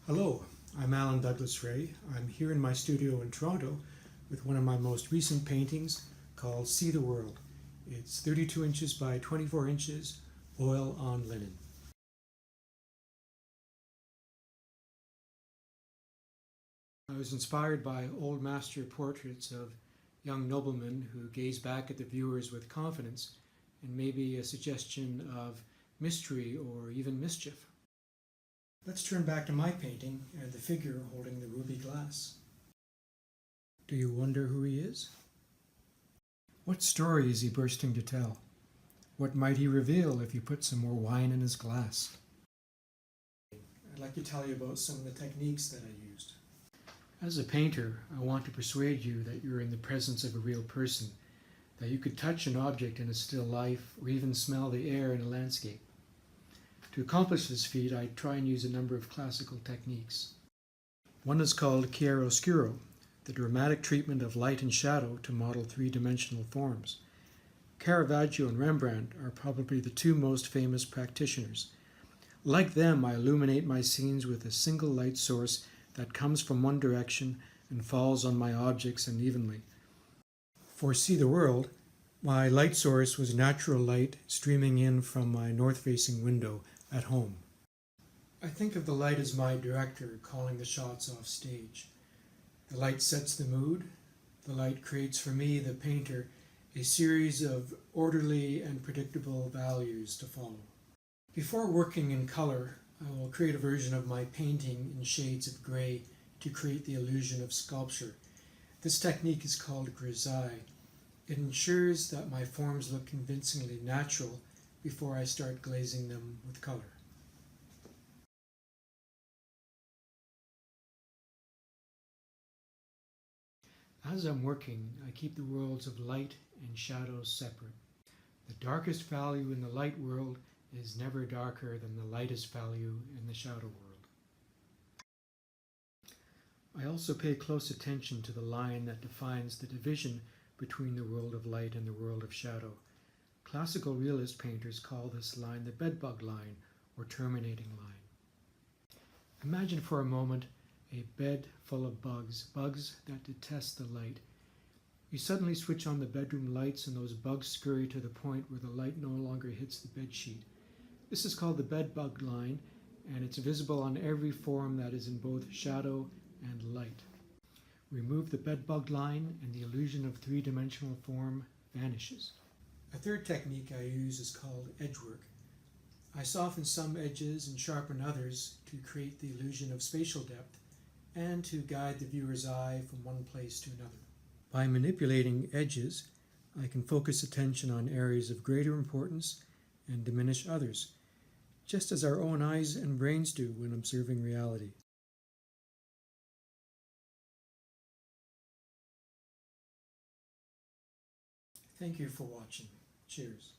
Hello, I'm Alan Douglas Ray. I'm here in my studio in Toronto with one of my most recent paintings called See the World. It's 32 inches by 24 inches, oil on linen. I was inspired by old master portraits of young noblemen who gaze back at the viewers with confidence and maybe a suggestion of mystery or even mischief. Let's turn back to my painting and the figure holding the ruby glass. Do you wonder who he is? What story is he bursting to tell? What might he reveal if you put some more wine in his glass? I'd like to tell you about some of the techniques that I used. As a painter, I want to persuade you that you're in the presence of a real person, that you could touch an object in a still life or even smell the air in a landscape. To accomplish this feat, I try and use a number of classical techniques. One is called Chiaro-Scuro, the dramatic treatment of light and shadow to model three-dimensional forms. Caravaggio and Rembrandt are probably the two most famous practitioners. Like them, I illuminate my scenes with a single light source that comes from one direction and falls on my objects unevenly. For See the World, my light source was natural light streaming in from my north-facing window at home. I think of the light as my director calling the shots off stage. The light sets the mood. The light creates for me, the painter, a series of orderly and predictable values to follow. Before working in color, I will create a version of my painting in shades of gray to create the illusion of sculpture. This technique is called Grizz Eye. It ensures that my forms look convincingly natural before I start glazing them with color. As I'm working, I keep the worlds of light and shadows separate. The darkest value in the light world is never darker than the lightest value in the shadow world. I also pay close attention to the line that defines the division between the world of light and the world of shadow. Classical realist painters call this line the Bedbug Line, or terminating line. Imagine for a moment a bed full of bugs that detest the light. You suddenly switch on the bedroom lights and those bugs scurry to the point where the light no longer hits the bed sheet. This is called the Bedbug Line, and it's visible on every form that is in both shadow and light. Remove the Bedbug Line and the illusion of three-dimensional form vanishes. A third technique I use is called edge work. I soften some edges and sharpen others to create the illusion of spatial depth and to guide the viewer's eye from one place to another. By manipulating edges, I can focus attention on areas of greater importance and diminish others, just as our own eyes and brains do when observing reality. Thank you for watching. Cheers.